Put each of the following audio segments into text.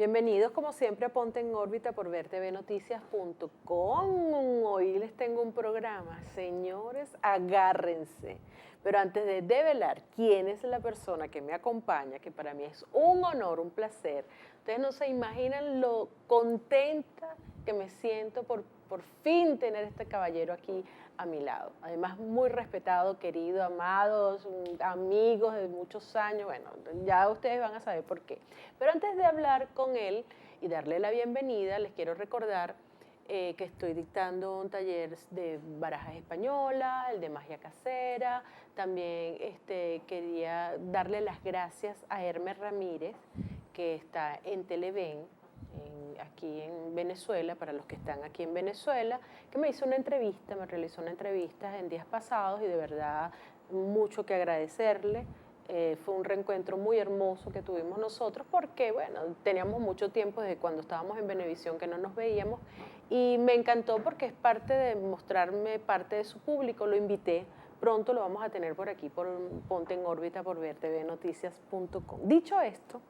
Bienvenidos como siempre a Ponte en órbita por vertvnoticias.com. Hoy les tengo un programa, señores, agárrense. Pero antes de develar quién es la persona que me acompaña, que para mí es un honor, un placer, ustedes no se imaginan lo contenta que me siento por fin tener este caballero aquí a mi lado. Además, muy respetado, querido, amados, amigos de muchos años. Bueno, ya ustedes van a saber por qué. Pero antes de hablar con él y darle la bienvenida, les quiero recordar que estoy dictando un taller de barajas española, el de magia casera. También quería darle las gracias a Hermes Ramírez, que está en Televen, aquí en Venezuela, para los que están aquí en Venezuela, que me hizo una entrevista, me realizó una entrevista en días pasados y de verdad mucho que agradecerle. Fue un reencuentro muy hermoso que tuvimos nosotros porque, bueno, teníamos mucho tiempo desde cuando estábamos en Venevisión que no nos veíamos y me encantó porque es parte de mostrarme parte de su público, lo invité. Pronto lo vamos a tener por aquí, por Ponte en órbita, por vertvnoticias.com. Dicho esto,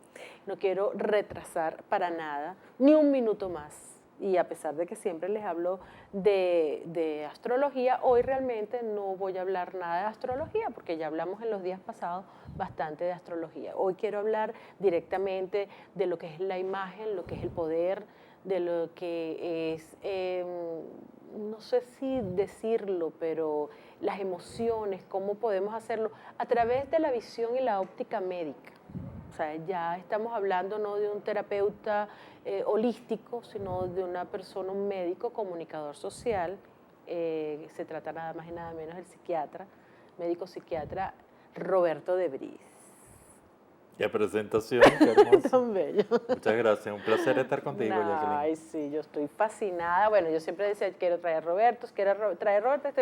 no quiero retrasar para nada, ni un minuto más. Y a pesar de que siempre les hablo de astrología, hoy realmente no voy a hablar nada de astrología, porque ya hablamos en los días pasados bastante de astrología. Hoy quiero hablar directamente de lo que es la imagen, lo que es el poder, de lo que es, no sé si decirlo, pero las emociones, cómo podemos hacerlo a través de la visión y la óptica médica. O sea, ya estamos hablando no de un terapeuta holístico, sino de una persona, un médico, comunicador social. Se trata nada más y nada menos del psiquiatra, médico psiquiatra Roberto de Bris. Qué presentación, qué hermoso. Tan bello. Muchas gracias, un placer estar contigo, Jacqueline. Ay, sí, yo estoy fascinada. Bueno, yo siempre decía, quiero traer a Roberto,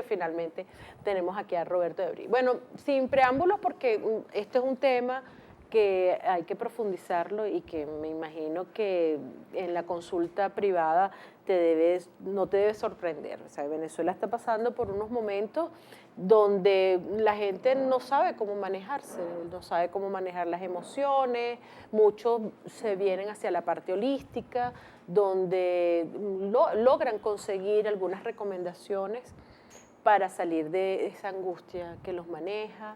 finalmente tenemos aquí a Roberto de Bris. Bueno, sin preámbulos, porque este es un tema que hay que profundizarlo y que me imagino que en la consulta privada no te debe sorprender. O sea, Venezuela está pasando por unos momentos donde la gente no sabe cómo manejarse, no sabe cómo manejar las emociones, muchos se vienen hacia la parte holística, donde logran conseguir algunas recomendaciones para salir de esa angustia que los maneja.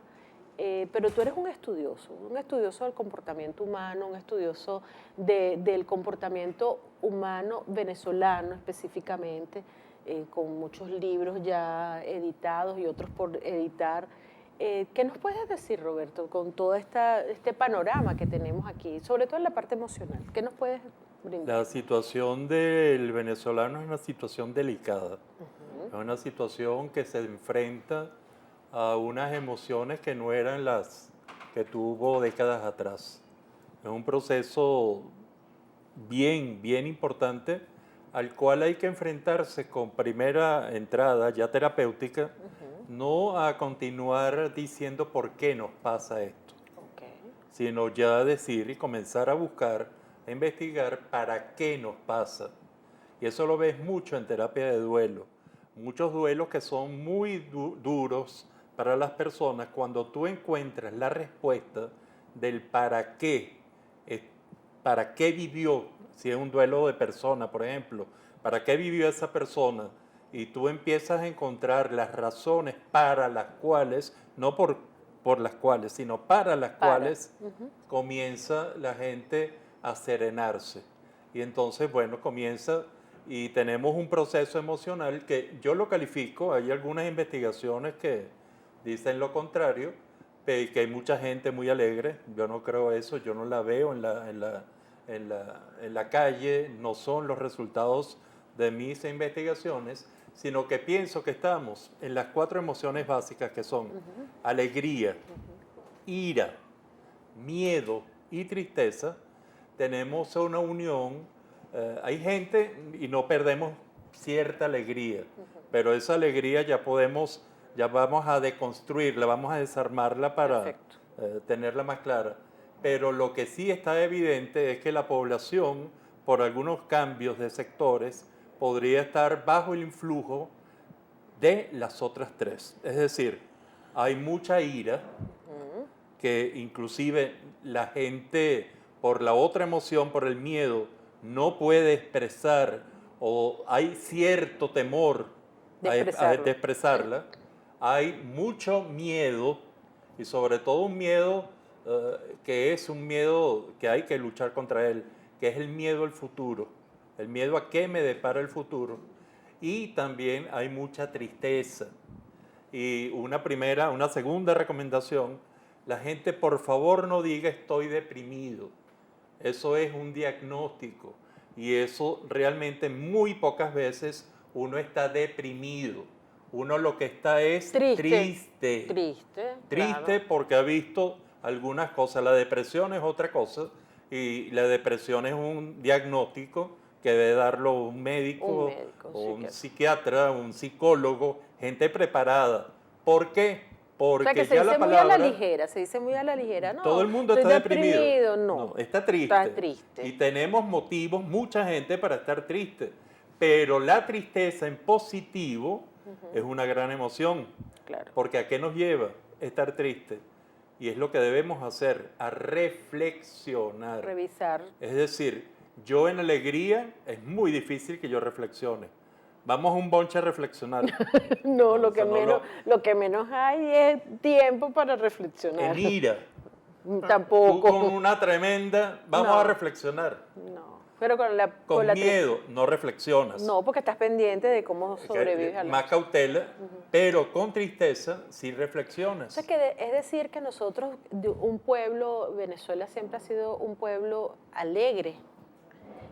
Pero tú eres un estudioso del comportamiento humano, un estudioso del comportamiento humano venezolano específicamente, con muchos libros ya editados y otros por editar. ¿Qué nos puedes decir, Roberto, con todo este panorama que tenemos aquí, sobre todo en la parte emocional? ¿Qué nos puedes brindar? La situación del venezolano es una situación delicada, es una situación que se enfrenta a unas emociones que no eran las que tuvo décadas atrás. Es un proceso bien importante al cual hay que enfrentarse con primera entrada ya terapéutica, no a continuar diciendo por qué nos pasa esto, sino ya decir y comenzar a buscar, a investigar para qué nos pasa. Y eso lo ves mucho en terapia de duelo. Muchos duelos que son muy duros para las personas cuando tú encuentras la respuesta del para qué vivió, si es un duelo de persona, por ejemplo, para qué vivió esa persona, y tú empiezas a encontrar las razones para las cuales, no por las cuales, sino para las cuales comienza la gente a serenarse. Y entonces, bueno, comienza y tenemos un proceso emocional que yo lo califico, hay algunas investigaciones que dicen lo contrario, que hay mucha gente muy alegre, yo no creo eso, yo no la veo en la calle, no son los resultados de mis investigaciones, sino que pienso que estamos en las 4 emociones básicas que son alegría, ira, miedo y tristeza. Tenemos una unión, hay gente y no perdemos cierta alegría, pero esa alegría ya vamos a deconstruirla, vamos a desarmarla para tenerla más clara. Pero lo que sí está evidente es que la población, por algunos cambios de sectores, podría estar bajo el influjo de las otras 3. Es decir, hay mucha ira, que inclusive la gente por la otra emoción, por el miedo, no puede expresar o hay cierto temor de expresarla, hay mucho miedo y sobre todo un miedo que es un miedo que hay que luchar contra él, que es el miedo al futuro, el miedo a qué me depara el futuro. Y también hay mucha tristeza. Y una segunda recomendación, la gente por favor no diga estoy deprimido. Eso es un diagnóstico y eso realmente muy pocas veces uno está deprimido. Uno lo que está es triste. Triste claro. Porque ha visto algunas cosas. La depresión es otra cosa y la depresión es un diagnóstico que debe darlo un médico un psiquiatra, un psicólogo, gente preparada. ¿Por qué? Porque o sea, que se dice muy a la ligera, se dice muy a la ligera, ¿no? Todo el mundo está deprimido. No, está triste. Está triste. Y tenemos motivos, mucha gente, para estar triste. Pero la tristeza en positivo es una gran emoción. Claro. Porque ¿a qué nos lleva estar triste? Y es lo que debemos hacer, a reflexionar. Revisar. Es decir, yo en alegría es muy difícil que yo reflexione. Vamos a un bonche a reflexionar. No, lo que menos hay es tiempo para reflexionar. En ira. Tampoco. Tú con una tremenda, vamos a reflexionar. No, pero con miedo no reflexionas. No, porque estás pendiente de cómo sobrevives a la... Más cautela, pero con tristeza sí reflexionas. O sea, que es decir que nosotros, un pueblo, Venezuela siempre ha sido un pueblo alegre.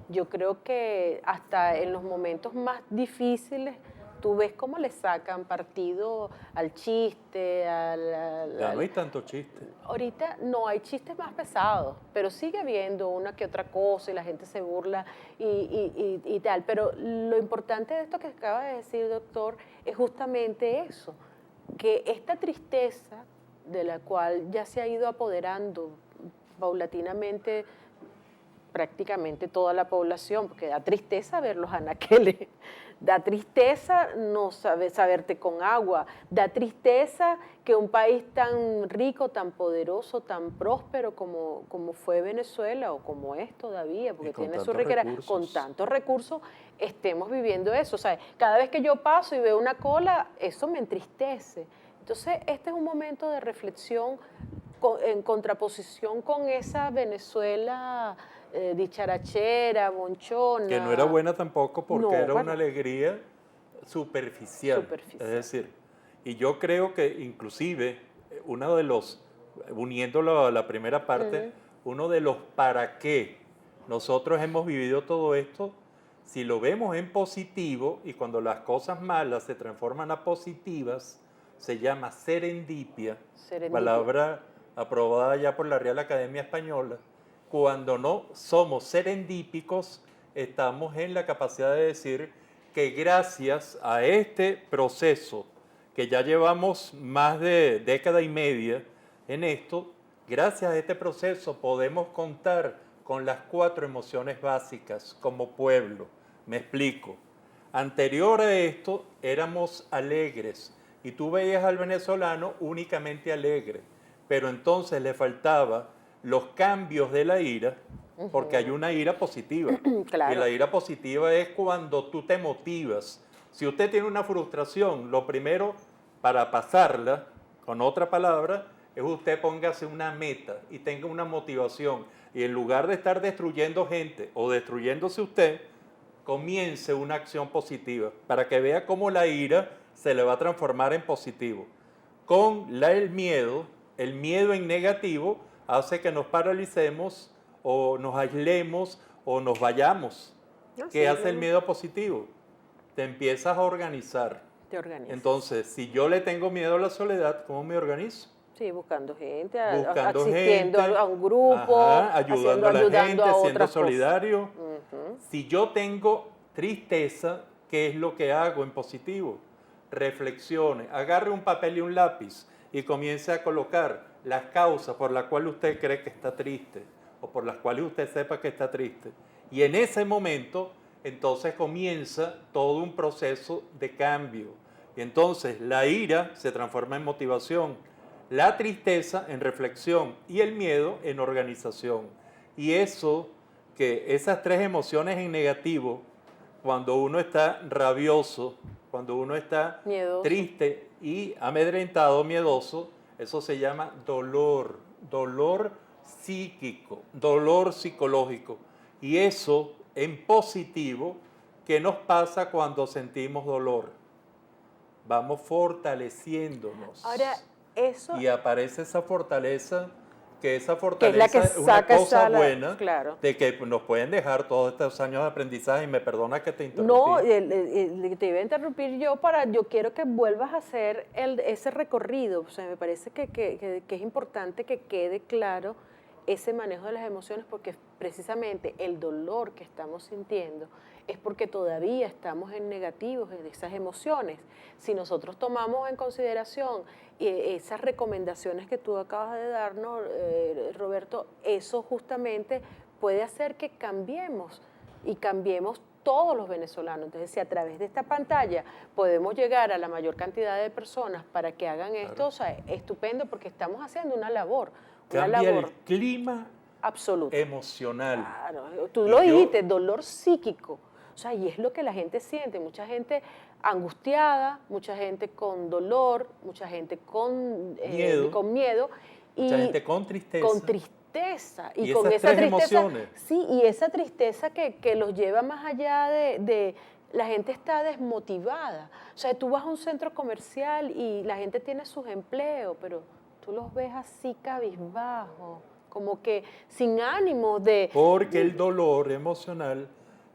Yo creo que hasta en los momentos más difíciles tú ves cómo le sacan partido al chiste, Ya no hay tanto chiste. Ahorita no hay chistes más pesados, pero sigue habiendo una que otra cosa y la gente se burla y tal. Pero lo importante de esto que acaba de decir, doctor, es justamente eso, que esta tristeza de la cual ya se ha ido apoderando paulatinamente prácticamente toda la población, porque da tristeza ver los anaqueles, da tristeza no saberte con agua, da tristeza que un país tan rico, tan poderoso, tan próspero como fue Venezuela o como es todavía, porque tiene su riqueza, con tantos recursos, estemos viviendo eso. O sea, cada vez que yo paso y veo una cola, eso me entristece. Entonces, este es un momento de reflexión en contraposición con esa Venezuela dicharachera, bonchona. Que no era buena tampoco porque era una alegría superficial. Es decir, y yo creo que inclusive uno de los, uniéndolo a la primera parte, uno de los para qué nosotros hemos vivido todo esto, si lo vemos en positivo y cuando las cosas malas se transforman a positivas, se llama serendipia, palabra aprobada ya por la Real Academia Española. Cuando no somos serendípicos, estamos en la capacidad de decir que gracias a este proceso, que ya llevamos más de década y media en esto, gracias a este proceso podemos contar con las 4 emociones básicas como pueblo. Me explico. Anterior a esto éramos alegres y tú veías al venezolano únicamente alegre, pero entonces le faltaba los cambios de la ira, porque hay una ira positiva. Claro. Y la ira positiva es cuando tú te motivas. Si usted tiene una frustración, lo primero para pasarla, con otra palabra, es usted póngase una meta y tenga una motivación. Y en lugar de estar destruyendo gente o destruyéndose usted, comience una acción positiva para que vea cómo la ira se le va a transformar en positivo. Con el miedo en negativo, hace que nos paralicemos o nos aislemos o nos vayamos. ¿Qué hace el miedo positivo? Te empiezas a organizar. Te organizas. Entonces, si yo le tengo miedo a la soledad, ¿cómo me organizo? Sí, buscando gente, asistiendo a un grupo, ayudando a la gente, siendo solidario. Si yo tengo tristeza, ¿qué es lo que hago en positivo? Reflexione, agarre un papel y un lápiz y comience a colocar las causas por las cuales usted cree que está triste o por las cuales usted sepa que está triste. Y en ese momento, entonces comienza todo un proceso de cambio. Y entonces la ira se transforma en motivación, la tristeza en reflexión y el miedo en organización. Y eso, que esas tres emociones en negativo, cuando uno está rabioso, cuando uno está Miedoso. triste y amedrentado, miedoso, eso se llama dolor, dolor psíquico, dolor psicológico. Y eso en positivo, ¿qué nos pasa cuando sentimos dolor? Vamos fortaleciéndonos. Ahora, eso... Y aparece esa fortaleza, que esa que es la que fortaleza es una saca cosa esa, buena, claro. de que nos pueden dejar todos estos años de aprendizaje, y me perdona que te interrumpí. No, te iba a interrumpir yo quiero que vuelvas a hacer ese recorrido. O sea, me parece que es importante que quede claro ese manejo de las emociones, porque precisamente el dolor que estamos sintiendo es porque todavía estamos en negativos de esas emociones. Si nosotros tomamos en consideración esas recomendaciones que tú acabas de darnos, Roberto, eso justamente puede hacer que cambiemos y cambiemos todos los venezolanos. Entonces, si a través de esta pantalla podemos llegar a la mayor cantidad de personas para que hagan esto, Claro. o sea, estupendo, porque estamos haciendo una labor. Cambia el clima absoluta. emocional. Claro, tú lo dijiste, dolor psíquico. O sea, y es lo que la gente siente. Mucha gente angustiada, mucha gente con dolor, mucha gente con miedo y mucha gente con tristeza. Con tristeza. Y con esas esa tres tristeza, emociones. sí, y esa tristeza que los lleva más allá de la gente está desmotivada. O sea, tú vas a un centro comercial y la gente tiene sus empleos, pero tú los ves así cabizbajo, como que sin ánimo de... Porque el dolor emocional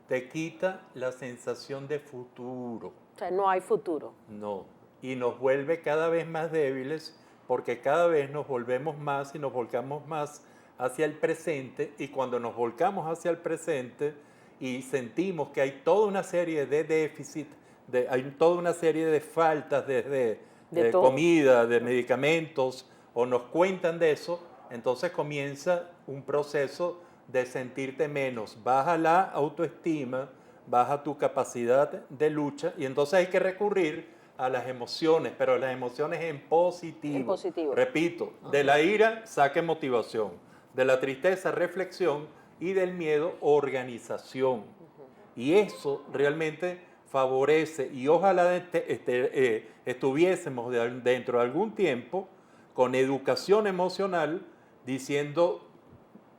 te quita la sensación de futuro. O sea, no hay futuro. No, y nos vuelve cada vez más débiles, porque cada vez nos volvemos más y nos volcamos más hacia el presente, y cuando nos volcamos hacia el presente y sentimos que hay toda una serie de déficit, hay toda una serie de faltas de comida, de medicamentos, o nos cuentan de eso, entonces comienza un proceso de sentirte menos, baja la autoestima, baja tu capacidad de lucha, y entonces hay que recurrir a las emociones, pero las emociones en positivo. En positivo. Repito, de la ira saque motivación, de la tristeza reflexión, y del miedo organización. Y eso realmente favorece, y ojalá estuviésemos dentro de algún tiempo con educación emocional diciendo,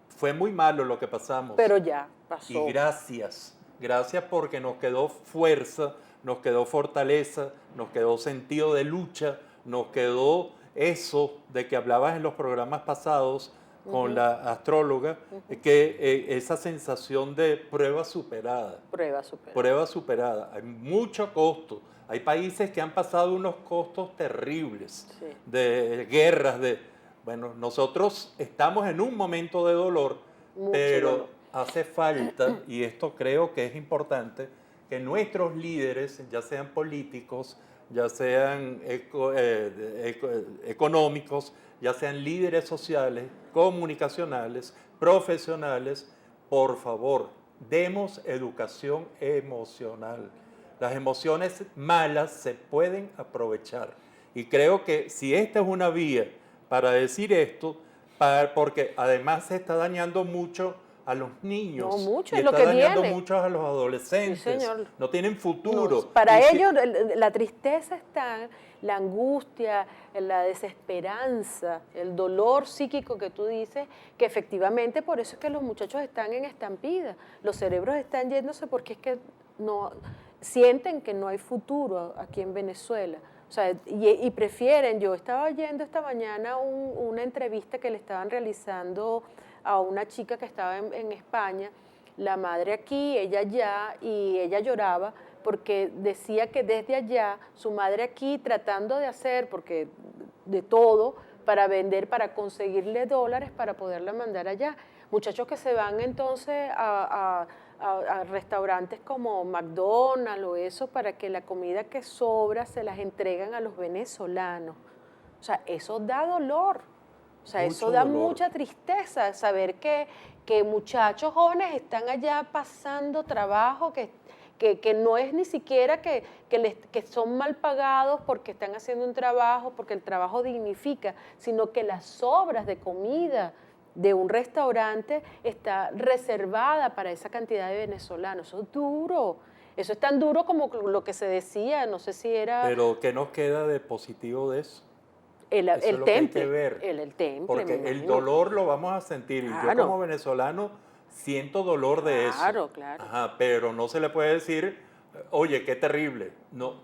fue muy malo lo que pasamos. Pero ya pasó. Y gracias porque nos quedó fuerza, nos quedó fortaleza, nos quedó sentido de lucha, nos quedó eso de que hablabas en los programas pasados con la astróloga, que esa sensación de prueba superada. Prueba superada. Prueba superada. Hay mucho costo. Hay países que han pasado unos costos terribles, sí, de guerras, bueno, nosotros estamos en un momento de dolor, pero dolor. Hace falta, y esto creo que es importante, que nuestros líderes, ya sean políticos, ya sean económicos, ya sean líderes sociales, comunicacionales, profesionales, por favor, demos educación emocional. Las emociones malas se pueden aprovechar. Y creo que si esta es una vía para decir esto, porque además se está dañando mucho a los niños, no, mucho, y es lo está que dañando viene. mucho a los adolescentes. Sí, señor. No tienen futuro. No, para ellos la tristeza está, la angustia, la desesperanza, el dolor psíquico que tú dices, que efectivamente por eso es que los muchachos están en estampida, los cerebros están yéndose porque es que no sienten que no hay futuro aquí en Venezuela. O sea, y prefieren, yo estaba oyendo esta mañana una entrevista que le estaban realizando a una chica que estaba en España, la madre aquí, ella allá, y ella lloraba porque decía que desde allá, su madre aquí tratando de hacer, porque de todo, para vender, para conseguirle dólares para poderla mandar allá. Muchachos que se van entonces a restaurantes como McDonald's o eso, para que la comida que sobra se las entregan a los venezolanos. O sea, eso da dolor. O sea, eso da mucha tristeza, saber que muchachos jóvenes están allá pasando trabajo, que no es ni siquiera que son mal pagados porque están haciendo un trabajo, porque el trabajo dignifica, sino que las sobras de comida de un restaurante está reservada para esa cantidad de venezolanos. Eso es duro. Eso es tan duro como lo que se decía, no sé si era Pero ¿qué nos queda de positivo de eso? el Eso es lo que hay que temple. ver. El temple, me Porque el imagino. dolor lo vamos a sentir. Y yo Claro. como venezolano siento dolor de eso. Claro, claro. Ajá, pero no se le puede decir, oye, qué terrible. No,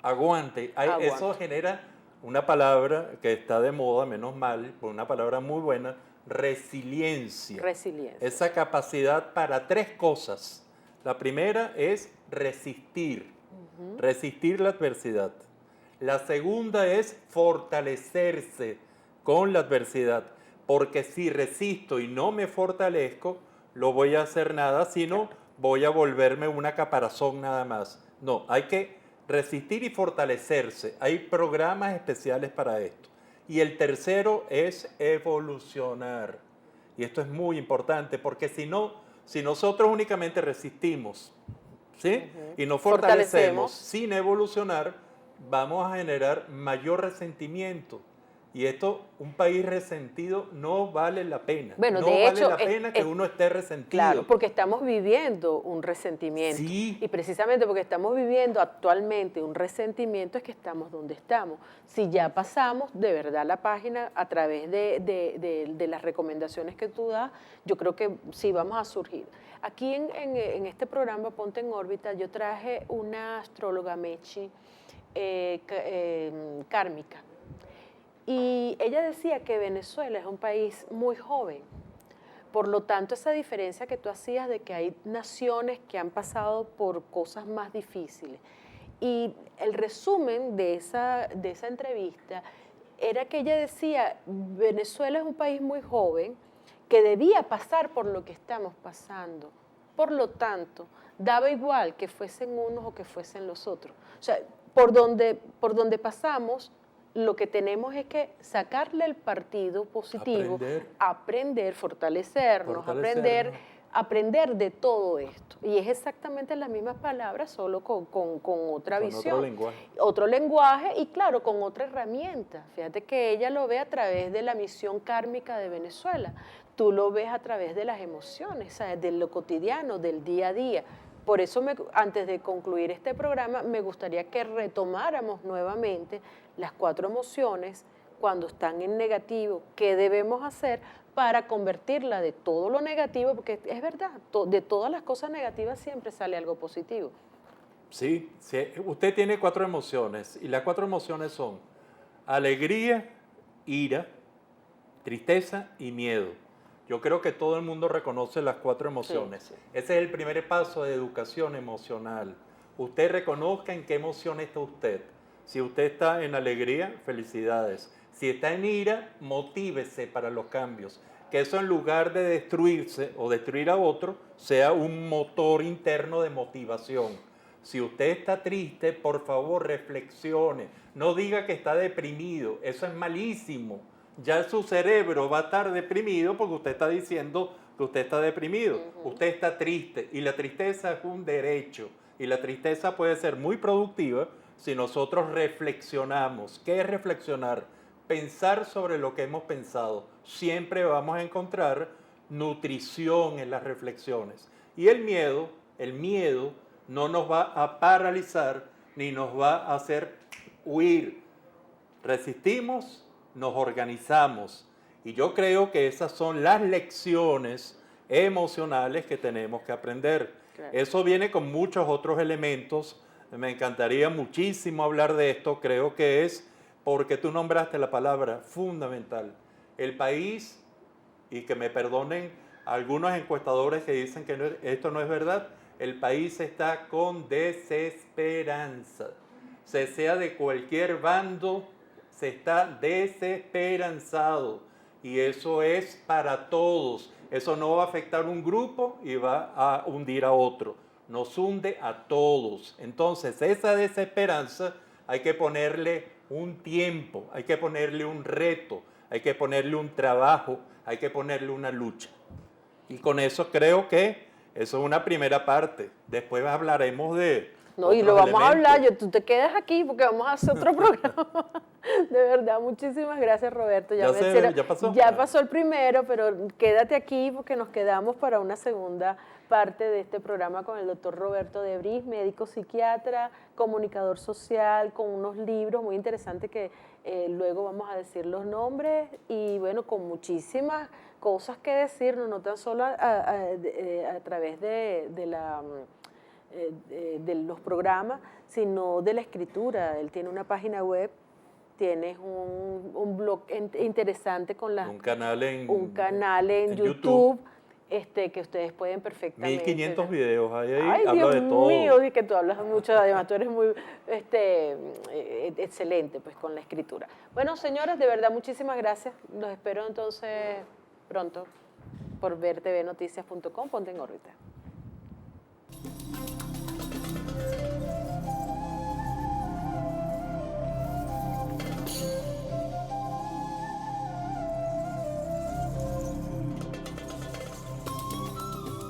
aguante. Aguante. Eso genera una palabra que está de moda, menos mal, una palabra muy buena, resiliencia. Resiliencia. Esa capacidad para tres cosas. La primera es resistir, resistir la adversidad. La segunda es fortalecerse con la adversidad, porque si resisto y no me fortalezco, no voy a hacer nada, sino voy a volverme una caparazón nada más. No, hay que resistir y fortalecerse. Hay programas especiales para esto. Y el tercero es evolucionar. Y esto es muy importante, porque si no, si nosotros únicamente resistimos, ¿sí? Y nos fortalecemos sin evolucionar, vamos a generar mayor resentimiento. Y esto, un país resentido no vale la pena. Bueno, no de vale hecho, la pena que uno esté resentido. Claro, porque estamos viviendo un resentimiento. Sí. Y precisamente porque estamos viviendo actualmente un resentimiento es que estamos donde estamos. Si ya pasamos de verdad la página a través de las recomendaciones que tú das, yo creo que sí vamos a surgir. Aquí en este programa Ponte en órbita yo traje una astróloga Mechi kármica. Y ella decía que Venezuela es un país muy joven. Por lo tanto, esa diferencia que tú hacías de que hay naciones que han pasado por cosas más difíciles. Y el resumen de esa entrevista era que ella decía, Venezuela es un país muy joven que debía pasar por lo que estamos pasando. Por lo tanto, daba igual que fuesen unos o que fuesen los otros. O sea, por donde pasamos, lo que tenemos es que sacarle el partido positivo, aprender, fortalecernos, aprender de todo esto. Y es exactamente las mismas palabras, solo con otra visión. Otro lenguaje y claro, con otra herramienta. Fíjate que ella lo ve a través de la misión kármica de Venezuela. Tú lo ves a través de las emociones, ¿sabes? De lo cotidiano, del día a día. Por eso, antes de concluir este programa, me gustaría que retomáramos nuevamente las 4 emociones cuando están en negativo, qué debemos hacer para convertirla de todo lo negativo, porque es verdad, de todas las cosas negativas siempre sale algo positivo. Sí, usted tiene 4 emociones y las 4 emociones son alegría, ira, tristeza y miedo. Yo creo que todo el mundo reconoce las 4 emociones. Sí, sí. Ese es el primer paso de educación emocional. Usted reconozca en qué emoción está usted. Si usted está en alegría, felicidades. Si está en ira, motívese para los cambios. Que eso en lugar de destruirse o destruir a otro, sea un motor interno de motivación. Si usted está triste, por favor, reflexione. No diga que está deprimido. Eso es malísimo. Ya su cerebro va a estar deprimido porque usted está diciendo que usted está deprimido. Usted está triste y la tristeza es un derecho. Y la tristeza puede ser muy productiva si nosotros reflexionamos. ¿Qué es reflexionar? Pensar sobre lo que hemos pensado. Siempre vamos a encontrar nutrición en las reflexiones. Y el miedo no nos va a paralizar ni nos va a hacer huir. Resistimos, nos organizamos. Y yo creo que esas son las lecciones emocionales que tenemos que aprender. Claro. Eso viene con muchos otros elementos. Me encantaría muchísimo hablar de esto. Creo que es porque tú nombraste la palabra fundamental. El país, y que me perdonen algunos encuestadores que dicen que esto no es verdad, el país está con desesperanza. Se sea de cualquier bando, se está desesperanzado. Y eso es para todos. Eso no va a afectar a un grupo y va a hundir a otro. Nos hunde a todos. Entonces, esa desesperanza hay que ponerle un tiempo, hay que ponerle un reto, hay que ponerle un trabajo, hay que ponerle una lucha. Y con eso creo que eso es una primera parte. Después hablaremos de No, y lo vamos a hablar, tú te quedas aquí porque vamos a hacer otro programa. De verdad, muchísimas gracias, Roberto. ¿Ya pasó? Ya pasó el primero, pero quédate aquí porque nos quedamos para una segunda parte de este programa con el doctor Roberto Debris, médico psiquiatra, comunicador social, con unos libros muy interesantes que luego vamos a decir los nombres y bueno, con muchísimas cosas que decirnos, no tan solo a través de los programas, sino de la escritura. Él tiene una página web, tienes un blog interesante con un canal en YouTube. Que ustedes pueden perfectamente. 1500 videos hay ahí, Ay, habla Dios de todo. mío, y que tú hablas mucho, además tú eres muy excelente pues con la escritura. Bueno, señores, de verdad, muchísimas gracias. Los espero entonces pronto por ver tvnoticias.com. Ponte en órbita.